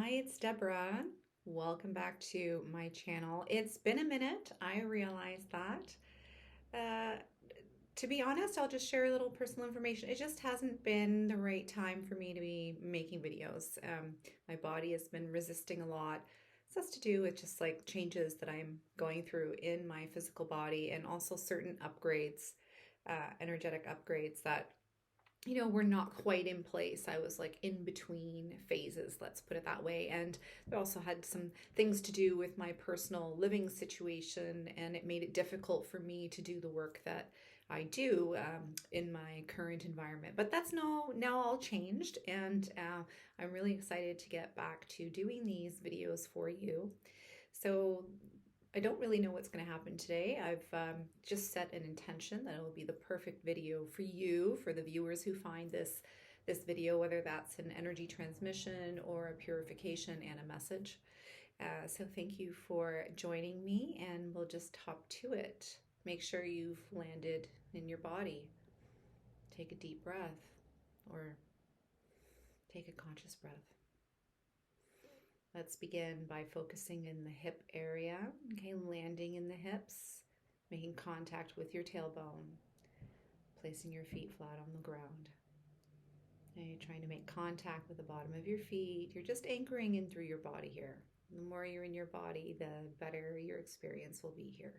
Hi, it's Deborah. Welcome back to my channel. It's been a minute, I realize that. Uh, to be honest, I'll just share a little personal information. It just hasn't been the right time for me to be making videos. My body has been resisting a lot. This has to do with just like changes that I'm going through in my physical body and also certain upgrades, energetic upgrades that were not quite in place. I was like in between phases, let's put it that way. And I also had some things to do with my personal living situation, and it made it difficult for me to do the work that I do in my current environment. But that's now all changed, and I'm really excited to get back to doing these videos for you. So I don't really know what's going to happen today. I've just set an intention that it will be the perfect video for you, for the viewers who find this video, whether that's an energy transmission or a purification and a message. So thank you for joining me, and we'll just hop to it. Make sure you've landed in your body. Take a deep breath, or take a conscious breath. Let's begin by focusing in the hip area, okay, landing in the hips, making contact with your tailbone, placing your feet flat on the ground. Okay, trying to make contact with the bottom of your feet. You're just anchoring in through your body here. The more you're in your body, the better your experience will be here.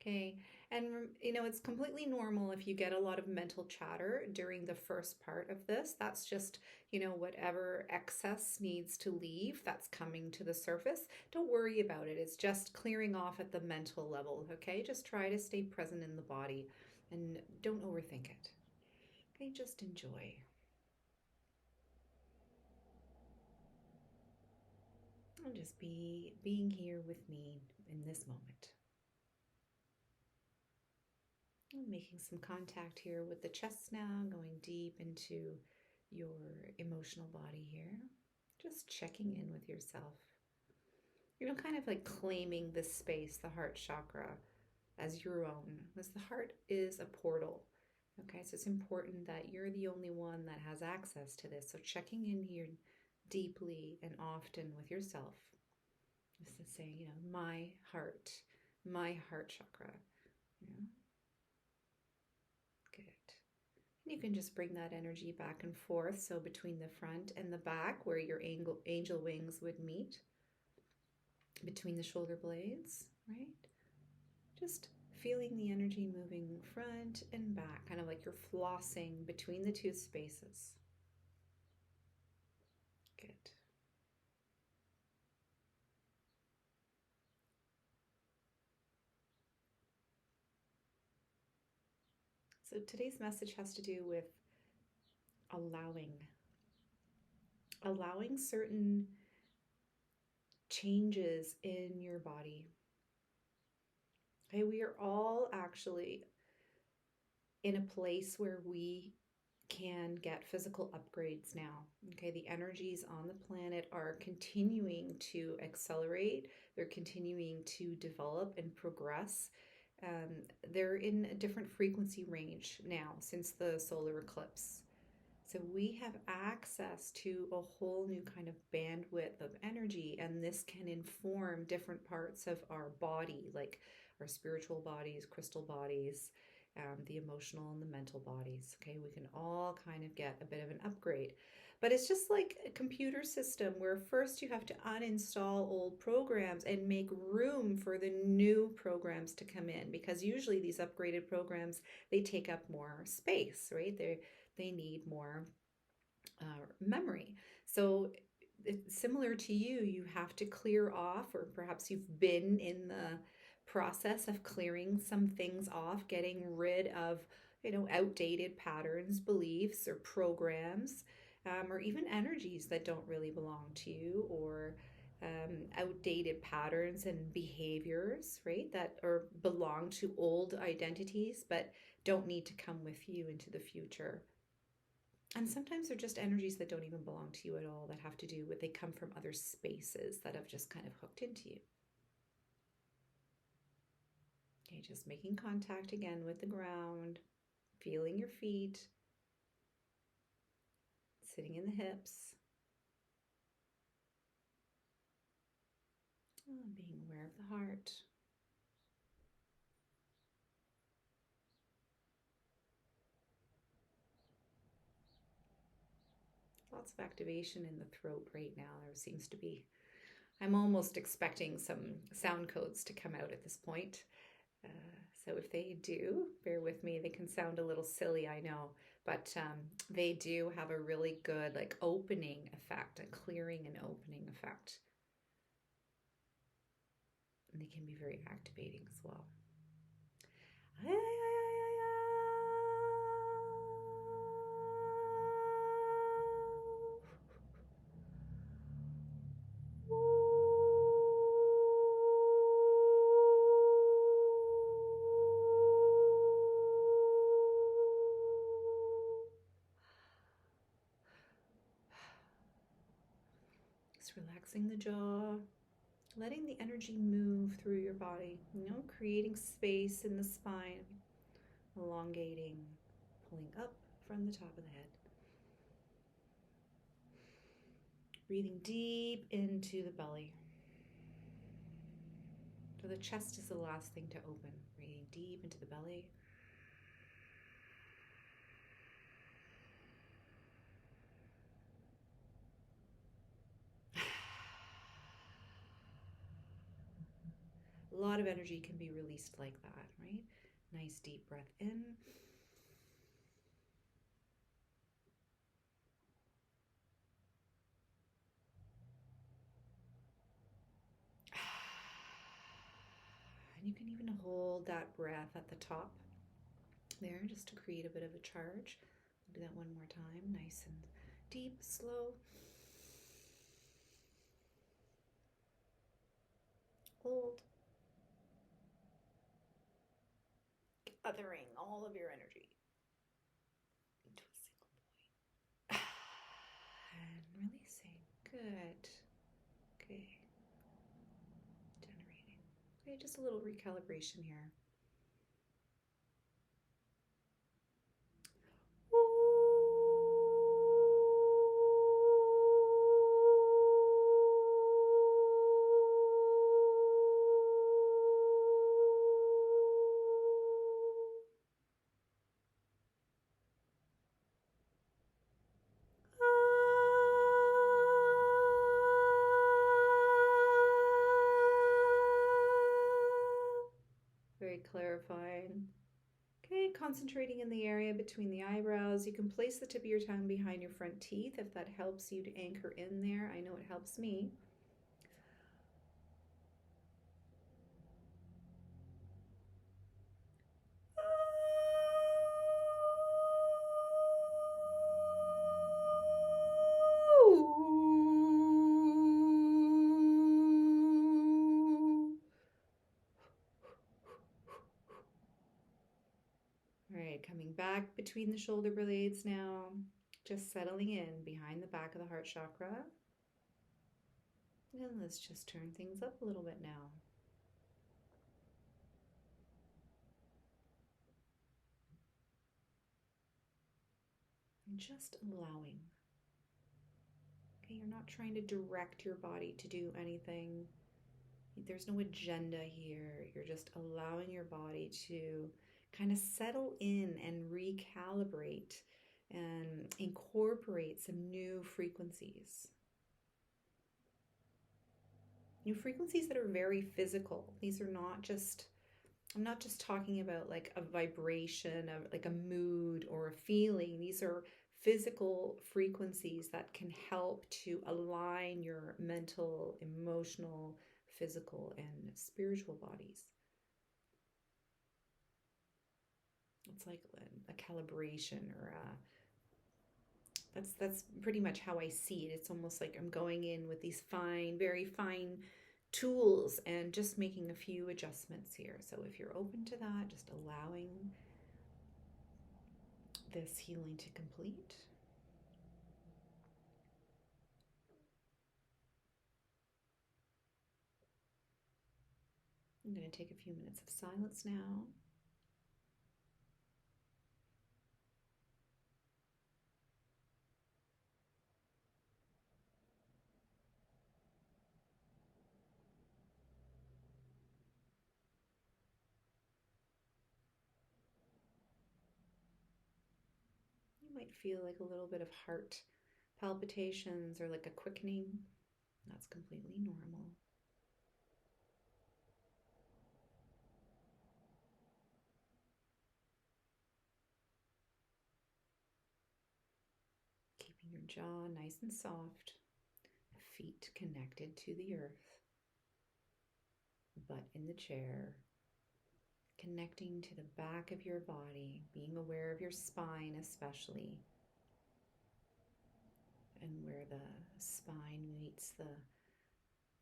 Okay, and it's completely normal if you get a lot of mental chatter during the first part of this. That's just, whatever excess needs to leave, that's coming to the surface. Don't worry about it. It's just clearing off at the mental level, okay? Just try to stay present in the body and don't overthink it. Okay, just enjoy. And just being here with me in this moment. Making some contact here with the chest now, going deep into your emotional body here. Just checking in with yourself. Kind of like claiming this space, the heart chakra, as your own, because the heart is a portal. Okay, so it's important that you're the only one that has access to this. So checking in here deeply and often with yourself. This is saying, my heart chakra. Good. And you can just bring that energy back and forth. So between the front and the back, where your angel wings would meet, between the shoulder blades, right? Just feeling the energy moving front and back, kind of like you're flossing between the two spaces. Good. So today's message has to do with allowing certain changes in your body. Okay, we are all actually in a place where we can get physical upgrades now. Okay, the energies on the planet are continuing to accelerate, they're continuing to develop and progress. They're in a different frequency range now since the solar eclipse. So we have access to a whole new kind of bandwidth of energy, and this can inform different parts of our body, like our spiritual bodies, crystal bodies, the emotional and the mental bodies. Okay, we can all kind of get a bit of an upgrade. But it's just like a computer system where first you have to uninstall old programs and make room for the new programs to come in, because usually these upgraded programs, they take up more space, right? They need more memory. So similar to you have to clear off, or perhaps you've been in the process of clearing some things off, getting rid of, outdated patterns, beliefs, or programs, or even energies that don't really belong to you, or outdated patterns and behaviors, right, that or belong to old identities but don't need to come with you into the future. And sometimes they're just energies that don't even belong to you at all, that have to do with, they come from other spaces that have just kind of hooked into you. Okay, just making contact again with the ground, feeling your feet, sitting in the hips. the heart. Lots of activation in the throat right now. There seems to be. I'm almost expecting some sound codes to come out at this point. Uh, so if they do, bear with me. They can sound a little silly, I know, but they do have a really good like opening effect, a clearing and opening effect. And they can be very activating as well. Just relaxing the jaw, letting the energy move through your body, creating space in the spine, elongating, pulling up from the top of the head. Breathing deep into the belly. So the chest is the last thing to open. Breathing deep into the belly. A lot of energy can be released like that, right? Nice deep breath in. And you can even hold that breath at the top there just to create a bit of a charge. Do that one more time, nice and deep, slow. Hold. Gathering all of your energy into a single point. And releasing. Good. Okay. Generating. Okay, just a little recalibration here. Very clarifying. Okay, concentrating in the area between the eyebrows. You can place the tip of your tongue behind your front teeth if that helps you to anchor in there. I know it helps me. All right, coming back between the shoulder blades now, just settling in behind the back of the heart chakra. And let's just turn things up a little bit now. And just allowing. Okay, you're not trying to direct your body to do anything. There's no agenda here. You're just allowing your body to kind of settle in and recalibrate and incorporate some new frequencies. New frequencies that are very physical. These are not just, I'm not just talking about like a vibration of like a mood or a feeling. These are physical frequencies that can help to align your mental, emotional, physical, and spiritual bodies. It's like a calibration or that's pretty much how I see it. It's almost like I'm going in with these fine, very fine tools and just making a few adjustments here. So if you're open to that, just allowing this healing to complete. I'm going to take a few minutes of silence now. might feel like a little bit of heart palpitations or like a quickening. That's completely normal. Keeping your jaw nice and soft, feet connected to the earth, butt in the chair, connecting to the back of your body, being aware of your spine especially, and where the spine meets the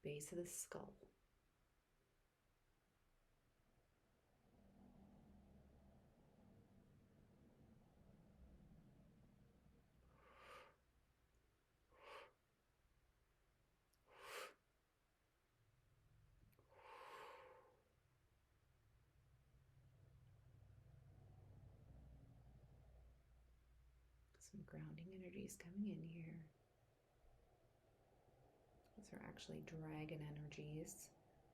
base of the skull. Some grounding energies coming in here. Those are actually dragon energies.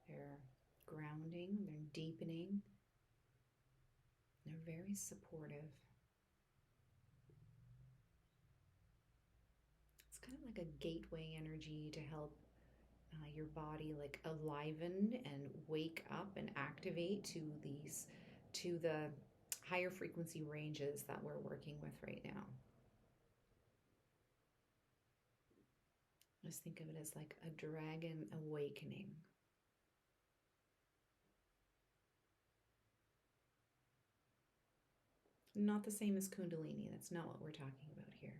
They're grounding, they're deepening, they're very supportive. It's kind of like a gateway energy to help your body like aliven and wake up and activate to the higher frequency ranges that we're working with right now. Just think of it as like a dragon awakening. Not the same as Kundalini. That's not what we're talking about here.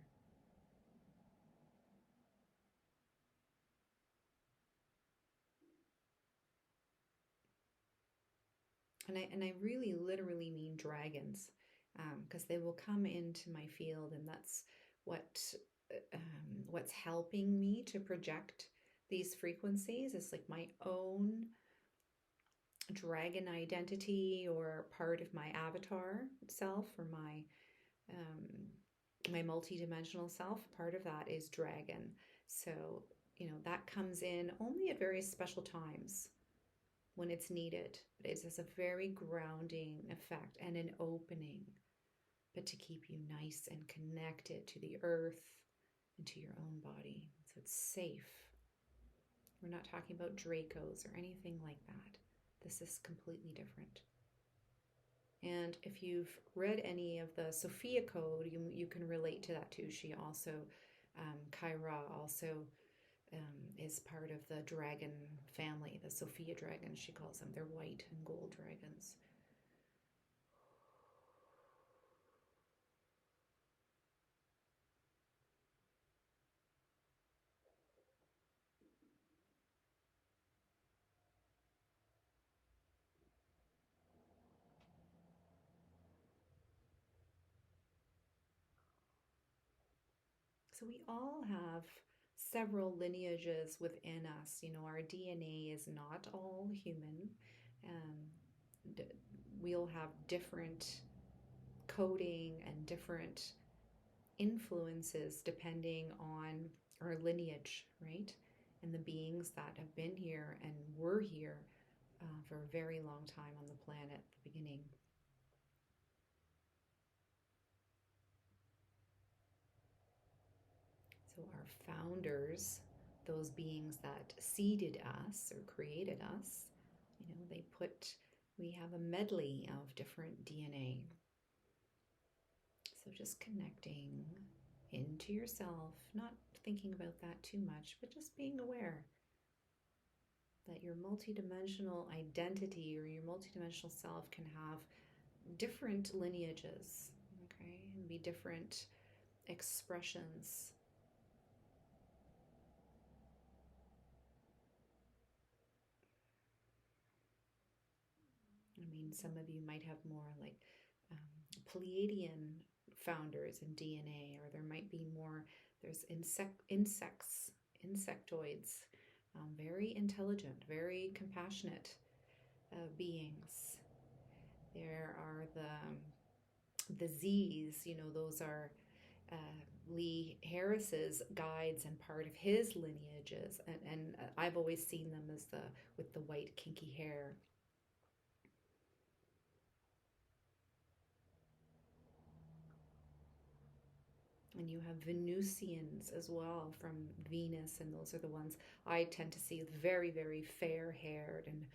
And I really literally mean dragons, because they will come into my field, and that's what's helping me to project these frequencies is like my own dragon identity or part of my avatar self or my multidimensional self. Part of that is dragon. So, that comes in only at very special times when it's needed. But it has a very grounding effect and an opening, but to keep you nice and connected to the earth and to your own body. So it's safe. We're not talking about Dracos or anything like that. This is completely different. And if you've read any of the Sophia Code, you can relate to that too. She also, Kyra also is part of the dragon family, the Sophia dragons, she calls them. They're white and gold dragons. So we all have several lineages within us. Our DNA is not all human. Um, we'll have different coding and different influences depending on our lineage, right? And the beings that have been here and were here for a very long time on the planet at the beginning. So our founders, those beings that seeded us or created us, we have a medley of different DNA. So just connecting into yourself, not thinking about that too much, but just being aware that your multidimensional identity or your multidimensional self can have different lineages, okay, and be different expressions. I mean, some of you might have more like Pleiadian founders in DNA, or there might be more, there's insectoids, very intelligent, very compassionate beings. There are the Z's, those are Lee Harris's guides and part of his lineages, and I've always seen them as with the white kinky hair. And you have Venusians as well from Venus, and those are the ones I tend to see, very, very fair haired and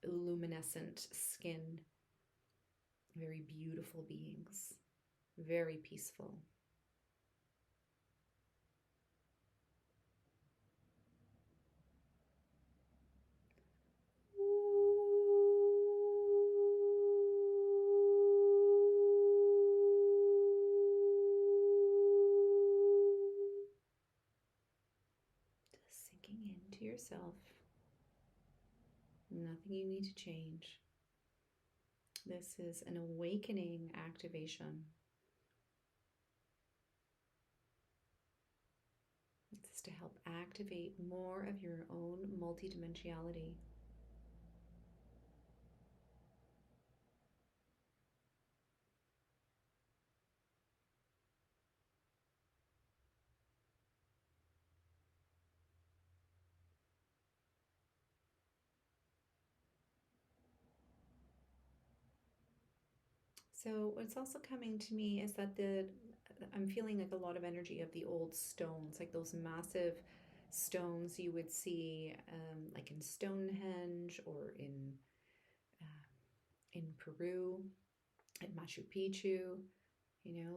luminescent skin, very beautiful beings, very peaceful. Just sinking into yourself. Nothing you need to change. This is an awakening activation. This is to help activate more of your own multidimensionality. So what's also coming to me is that I'm feeling like a lot of energy of the old stones, like those massive stones you would see, like in Stonehenge or in Peru, at Machu Picchu.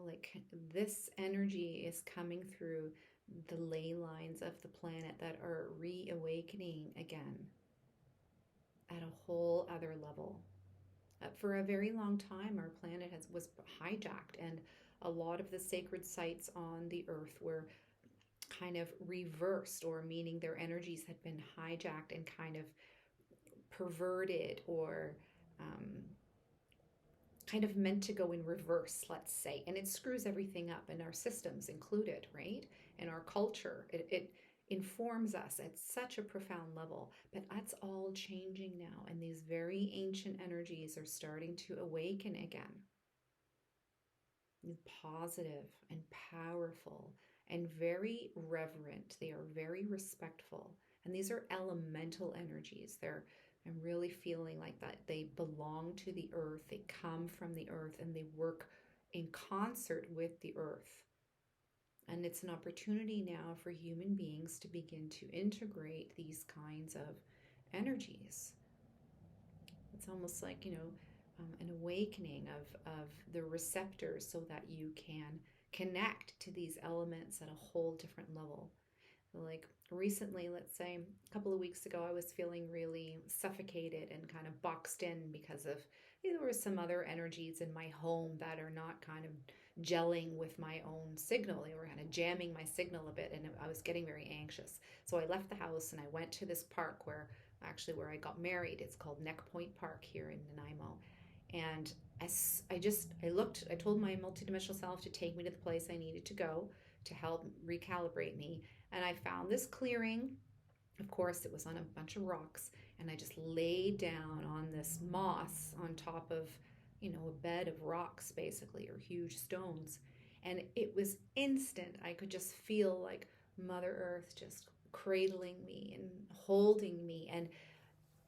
Like this energy is coming through the ley lines of the planet that are reawakening again at a whole other level. For a very long time, our planet was hijacked, and a lot of the sacred sites on the earth were kind of reversed, or meaning their energies had been hijacked and kind of perverted, or um, kind of meant to go in reverse, let's say. And it screws everything up, and our systems included, right? And our culture. It informs us at such a profound level, but that's all changing now, and these very ancient energies are starting to awaken again. Positive and powerful and very reverent. They are very respectful, and these are elemental energies. I'm really feeling like that they belong to the earth, they come from the earth, and they work in concert with the earth. And it's an opportunity now for human beings to begin to integrate these kinds of energies. It's almost like, an awakening of the receptors so that you can connect to these elements at a whole different level. Like recently, let's say a couple of weeks ago, I was feeling really suffocated and kind of boxed in because of there were some other energies in my home that are not kind of gelling with my own signal. They were kind of jamming my signal a bit, and I was getting very anxious. So I left the house and I went to this park where I got married. It's called Neck Point Park here in Nanaimo. And I told my multidimensional self to take me to the place I needed to go to help recalibrate me. And I found this clearing. Of course, it was on a bunch of rocks. And I just laid down on this moss on top of, a bed of rocks, basically, or huge stones. And it was instant. I could just feel like Mother Earth just cradling me and holding me. And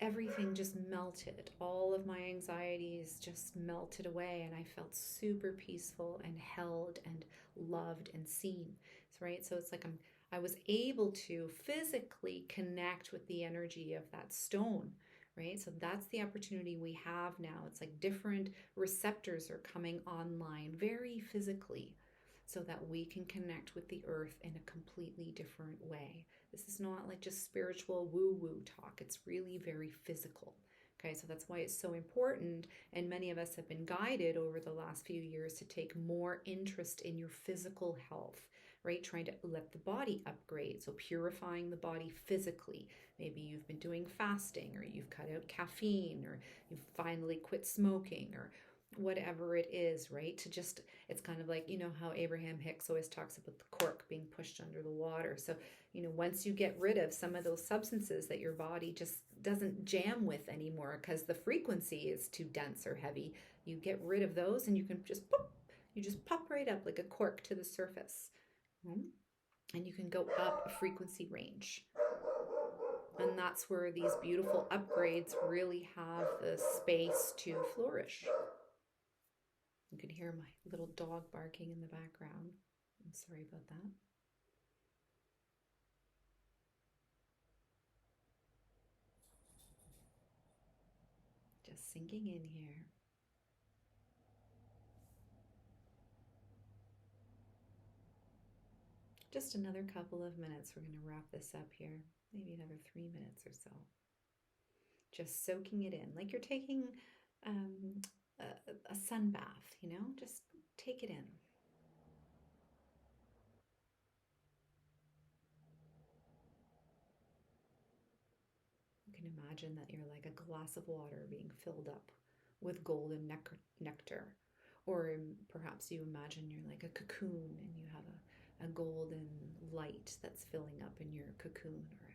everything just melted. All of my anxieties just melted away, and I felt super peaceful and held and loved and seen. Right? So it's like I was able to physically connect with the energy of that stone. Right? So that's the opportunity we have now. It's like different receptors are coming online very physically so that we can connect with the earth in a completely different way. This is not like just spiritual woo-woo talk. It's really very physical. Okay, so that's why it's so important. And many of us have been guided over the last few years to take more interest in your physical health, right? Trying to let the body upgrade. So purifying the body physically. Maybe you've been doing fasting, or you've cut out caffeine, or you've finally quit smoking, or whatever it is, right? It's kind of like, how Abraham Hicks always talks about the cork being pushed under the water. So, once you get rid of some of those substances that your body just doesn't jam with anymore because the frequency is too dense or heavy, you get rid of those and you just pop right up like a cork to the surface. And you can go up a frequency range. And that's where these beautiful upgrades really have the space to flourish. You can hear my little dog barking in the background. I'm sorry about that. Just sinking in here. Just another couple of minutes. We're going to wrap this up here. Maybe another 3 minutes or so. Just soaking it in, like you're taking um, a sun bath, you know? Just take it in. You can imagine that you're like a glass of water being filled up with golden nectar. Or perhaps you imagine you're like a cocoon and you have a golden light that's filling up in your cocoon, or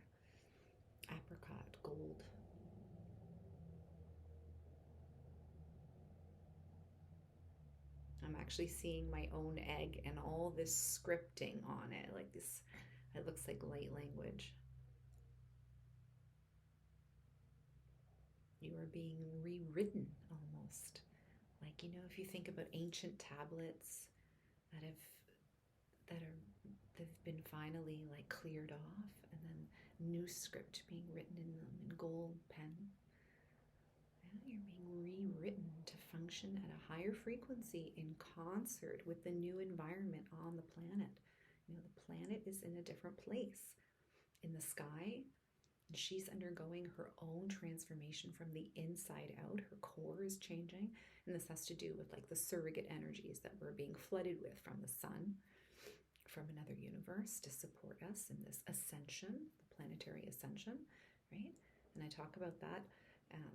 apricot gold. I'm actually seeing my own egg and all this scripting on it, like this, it looks like light language. You are being rewritten almost. Like, you know, if you think about ancient tablets that have that are they've been finally like cleared off, and then new script being written in them in gold pen. You're being rewritten to function at a higher frequency in concert with the new environment on the planet. You know, the planet is in a different place in the sky, and she's undergoing her own transformation from the inside out. Her core is changing, and this has to do with like the surrogate energies that we're being flooded with from the sun, from another universe, to support us in this ascension, the planetary ascension, right? And I talk about that.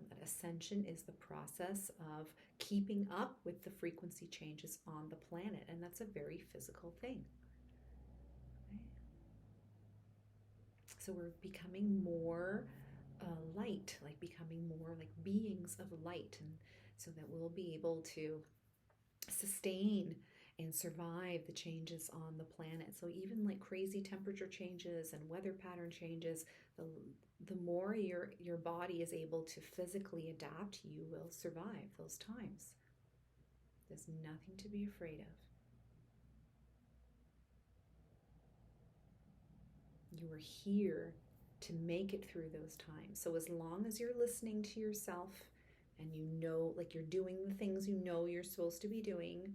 That ascension is the process of keeping up with the frequency changes on the planet, and that's a very physical thing. Right? So we're becoming more light, like becoming more like beings of light, and so that we'll be able to sustain and survive the changes on the planet. So even like crazy temperature changes and weather pattern changes, the more your body is able to physically adapt, you will survive those times. There's nothing to be afraid of. You are here to make it through those times. So as long as you're listening to yourself and you know, like you're doing the things you know you're supposed to be doing,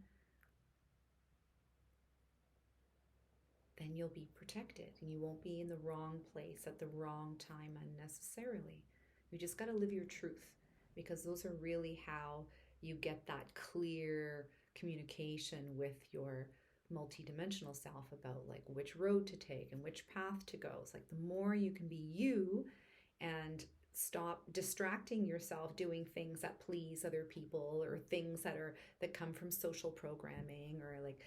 then you'll be protected and you won't be in the wrong place at the wrong time unnecessarily. You just got to live your truth, because those are really how you get that clear communication with your multidimensional self about like which road to take and which path to go. It's like the more you can be you and stop distracting yourself doing things that please other people, or things that come from social programming, or like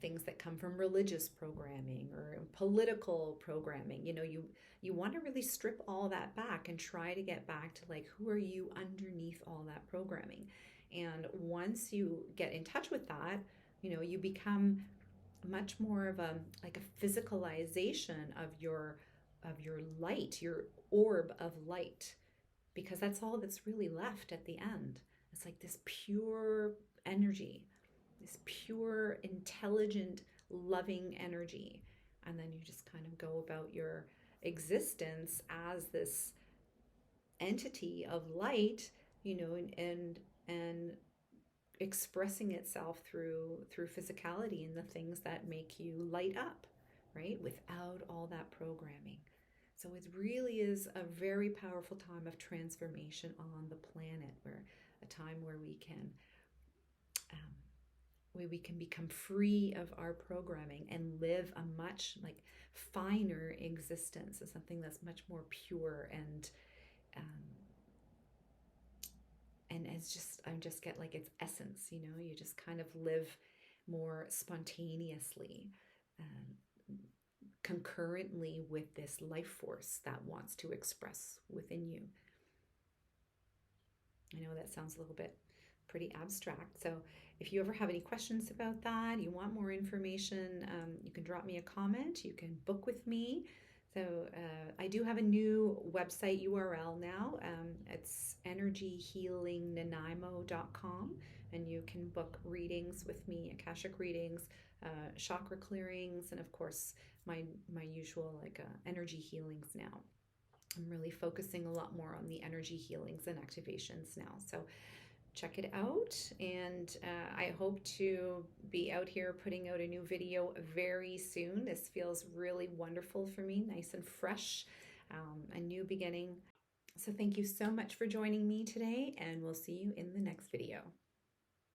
things that come from religious programming or political programming. You know, you want to really strip all that back and try to get back to like, who are you underneath all that programming? And once you get in touch with that, you know, you become much more of a like a physicalization of your light, your orb of light, because that's all that's really left at the end. It's like this pure energy, this pure, intelligent, loving energy. And then you just kind of go about your existence as this entity of light, you know, and expressing itself through physicality and the things that make you light up, right? Without all that programming. So it really is a very powerful time of transformation on the planet, where a time where we can become free of our programming and live a much like finer existence, as something that's much more pure and as just I just get like its essence. You know, you just kind of live more spontaneously, concurrently with this life force that wants to express within you. I know that sounds a little bit pretty abstract. So if you ever have any questions about that, you want more information, you can drop me a comment. You can book with me. So I do have a new website URL now. It's energyhealingnanaimo.com, and you can book readings with me, Akashic readings, chakra clearings, and of course my usual energy healings now. I'm really focusing a lot more on the energy healings and activations now. So check it out, and I hope to be out here putting out a new video very soon. This feels really wonderful for me, nice and fresh, a new beginning. So thank you so much for joining me today, and we'll see you in the next video.